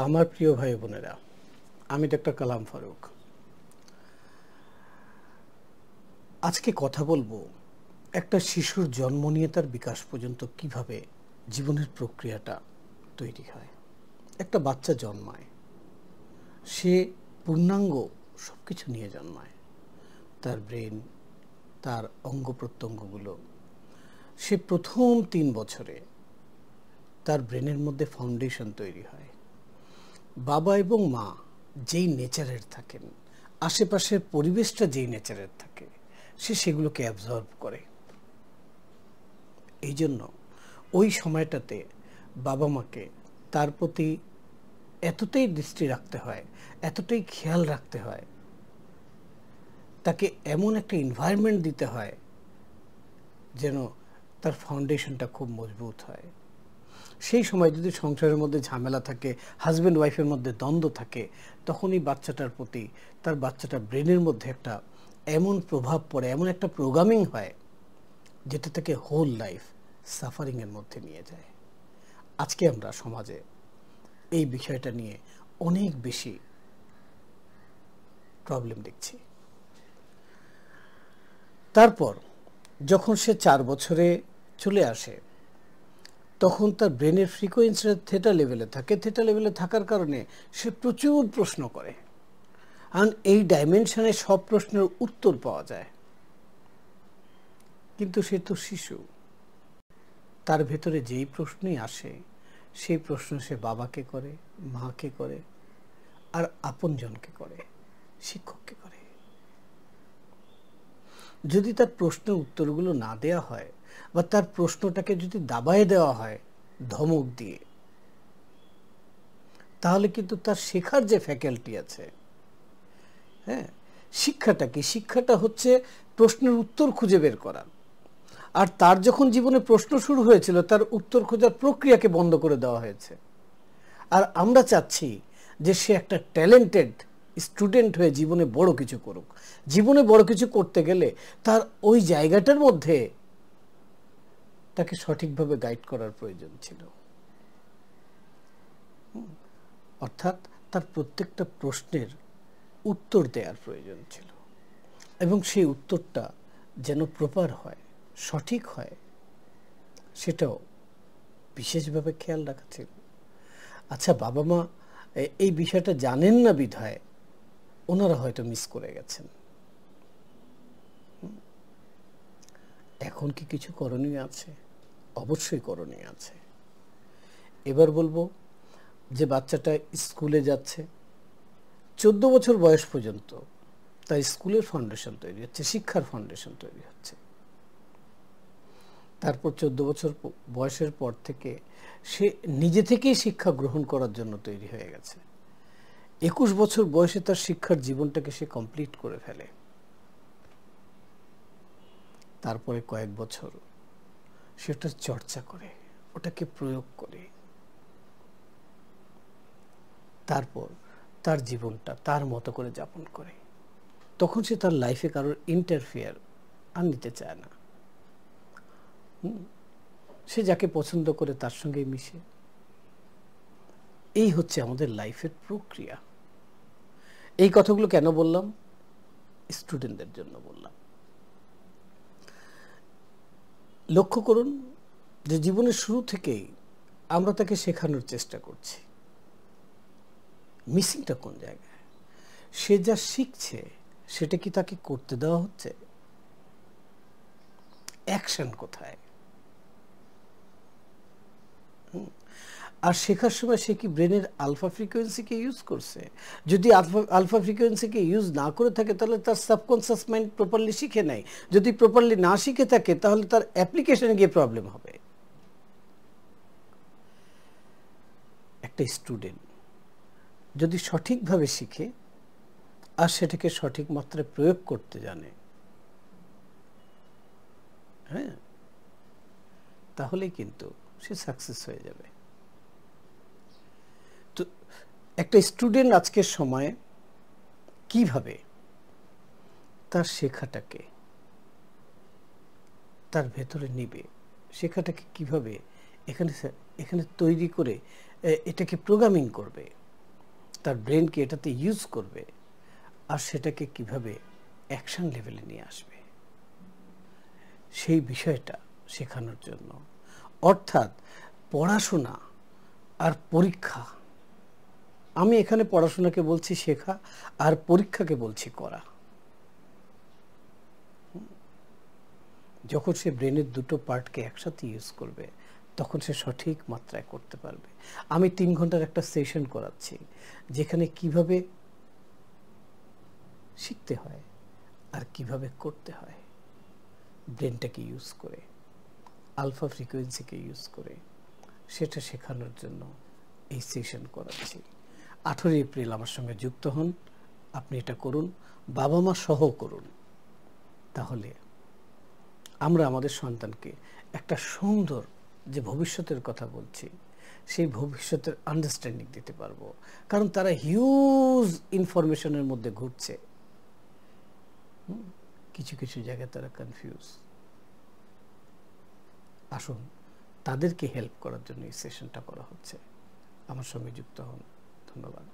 আমার প্রিয় ভাই বোনেরা, আমি ডক্টর কালাম ফারুক। আজকে কথা বলবো একটা শিশুর জন্ম নিয়ে তার বিকাশ পর্যন্ত কিভাবে জীবনের প্রক্রিয়াটা তৈরি হয়। একটা বাচ্চা জন্মায়, সে পূর্ণাঙ্গ সব কিছু নিয়ে জন্মায়, তার ব্রেন, তার অঙ্গ প্রত্যঙ্গগুলো। সে প্রথম 3 বছরে তার ব্রেনের মধ্যে ফাউন্ডেশন তৈরি হয়। বাবা এবং মা যেই নেচারের থাকেন, আশেপাশের পরিবেশটা যেই নেচারের থাকে, সে সেগুলোকে অ্যাবজর্ব করে। এই জন্য ওই সময়টাতে বাবা মাকে তার প্রতি এতটাই দৃষ্টি রাখতে হয়, এতটাই খেয়াল রাখতে হয়, তাকে এমন একটা এনভায়রনমেন্ট দিতে হয় যেন তার ফাউন্ডেশনটা খুব মজবুত হয়। সেই সময় যদি সংসারের মধ্যে ঝামেলা থাকে, হাজব্যান্ড ওয়াইফের মধ্যে দ্বন্দ্ব থাকে, তখনই বাচ্চাটার প্রতি তার বাচ্চাটার ব্রেনের মধ্যে একটা এমন প্রভাব পড়ে, এমন একটা প্রোগ্রামিং হয় যেটা থেকে হোল লাইফ সাফারিংয়ের মধ্যে নিয়ে যায়। আজকে আমরা সমাজে এই বিষয়টা নিয়ে অনেক বেশি প্রবলেম দেখছি। তারপর যখন সে 4 বছরে চলে আসে, তখন তার ব্রেনের ফ্রিকোয়েন্সিটা থেটা লেভেলে থাকে। থেটা লেভেলে থাকার কারণে সে প্রচুর প্রশ্ন করে, আর এই ডাইমেনশনে সব প্রশ্নের উত্তর পাওয়া যায়। কিন্তু সে তো শিশু, তার ভেতরে যেই প্রশ্নই আসে সেই প্রশ্ন সে বাবাকে করে, মাকে করে, আর আপনজনকে করে, শিক্ষককে করে। যদি তার প্রশ্নের উত্তরগুলো না দেওয়া হয়, বা তার প্রশ্নটাকে যদি দাবায় দেওয়া হয় ধমক দিয়ে, তাহলে কিন্তু তার শেখার যে ফ্যাকাল্টি আছে, হ্যাঁ, শিক্ষাটা কি? শিক্ষাটা হচ্ছে প্রশ্নের উত্তর খুঁজে বের করা। আর তার যখন জীবনে প্রশ্ন শুরু হয়েছিল, তার উত্তর খোঁজার প্রক্রিয়াকে বন্ধ করে দেওয়া হয়েছে। আর আমরা চাচ্ছি যে সে একটা ট্যালেন্টেড স্টুডেন্ট হয়ে জীবনে বড় কিছু করুক। জীবনে বড় কিছু করতে গেলে তার ওই জায়গাটার মধ্যে তাকে সঠিকভাবে গাইড করার প্রয়োজন ছিল। অর্থাৎ তার প্রত্যেকটা প্রশ্নের উত্তর দেওয়ার প্রয়োজন ছিল, এবং সেই উত্তরটা যেন প্রপার হয়, সঠিক হয়, সেটাও বিশেষভাবে খেয়াল রাখা ছিল। আচ্ছা, বাবা মা এই বিষয়টা জানেন না বিধায় ওনারা হয়তো মিস করে গেছেন। এখন কি কিছু করণীয় আছে? অবশ্যই করণীয় আছে। এবার বলবো যে বাচ্চাটা স্কুলে যাচ্ছে, 14 বছর বয়স পর্যন্ত তার স্কুলের ফাউন্ডেশন তৈরি হচ্ছে, শিক্ষার ফাউন্ডেশন তৈরি হচ্ছে। তারপর 14 বছর বয়সের পর থেকে সে নিজে থেকেই শিক্ষা গ্রহণ করার জন্য তৈরি হয়ে গেছে। 21 বছর বয়সে তার শিক্ষার জীবনটাকে সে কমপ্লিট করে ফেলে। তারপরে কয়েক বছর সে ওটা চর্চা করে, ওটাকে প্রয়োগ করে। তারপর তার জীবনটা তার মতো করে যাপন করে। তখন সে তার লাইফে কারোর ইন্টারফেয়ার আর নিতে চায় না। সে যাকে পছন্দ করে তার সঙ্গে মিশে। এই হচ্ছে আমাদের লাইফের প্রক্রিয়া। এই কথাগুলো কেন বললাম? স্টুডেন্টদের জন্য বললাম। লক্ষ্য করুন যে জীবনের শুরু থেকেই আমরা তাকে শেখানোর চেষ্টা করছি। মিসিংটা কোন জায়গায়? সে যা শিখছে সেটা কি তাকে করতে দেওয়া হচ্ছে? অ্যাকশন কোথায়? আর শেখার সময় সে কি ব্রেনের আলফা ফ্রিকোয়েন্সিকে ইউজ করছে? যদি আলফা ফ্রিকোয়েন্সিকে ইউজ না করে থাকে, তাহলে তার সাবকনসিয়াস মাইন্ড প্রপারলি শিখে নেয়। যদি প্রপারলি না শিখে থাকে, তাহলে তার অ্যাপ্লিকেশনে গিয়ে প্রবলেম হবে। একটা স্টুডেন্ট যদি সঠিকভাবে শিখে আর সেটাকে সঠিক মাত্রায় প্রয়োগ করতে জানে, হ্যাঁ, তাহলেই কিন্তু সে সাকসেস হয়ে যাবে। তো একটা স্টুডেন্ট আজকের সময়ে কিভাবে তার শেখাটাকে তার ভেতরে নিবে, শেখাটাকে কিভাবে এখানে এখানে তৈরি করে এটাকে প্রোগ্রামিং করবে, তার ব্রেনকে এটাতে ইউজ করবে, আর সেটাকে কিভাবে অ্যাকশন লেভেলে নিয়ে আসবে, সেই বিষয়টা শেখানোর জন্য। অর্থাৎ পড়াশোনা আর পরীক্ষা, আমি এখানে পড়াশোনাকে বলছি শেখা, আর পরীক্ষাকে বলছি করা। যখন সে ব্রেনের দুটো পার্টকে একসাথে ইউজ করবে, তখন সে সঠিক মাত্রায় করতে পারবে। আমি 3 ঘন্টার একটা সেশন করাচ্ছি, যেখানে কিভাবে শিখতে হয় আর কিভাবে করতে হয়, ব্রেনটাকে ইউজ করে, আলফা ফ্রিকোয়েন্সিকে ইউজ করে, সেটা শেখানোর জন্য এই সেশন করাচ্ছি। 18 এপ্রিল আমার সঙ্গে যুক্ত হন, আপনি এটা করুন, বাবা মা সহ করুন। তাহলে আমরা আমাদের সন্তানকে একটা সুন্দর, যে ভবিষ্যতের কথা বলছি, সেই ভবিষ্যতের আন্ডারস্ট্যান্ডিং দিতে পারবো। কারণ তারা হিউজ ইনফরমেশনের মধ্যে ঘুরছে, কিছু কিছু জায়গায় তারা কনফিউজ। আসুন, তাদেরকে হেল্প করার জন্য এই সেশনটা করা হচ্ছে। আমার সঙ্গে যুক্ত হন। ধন্যবাদ।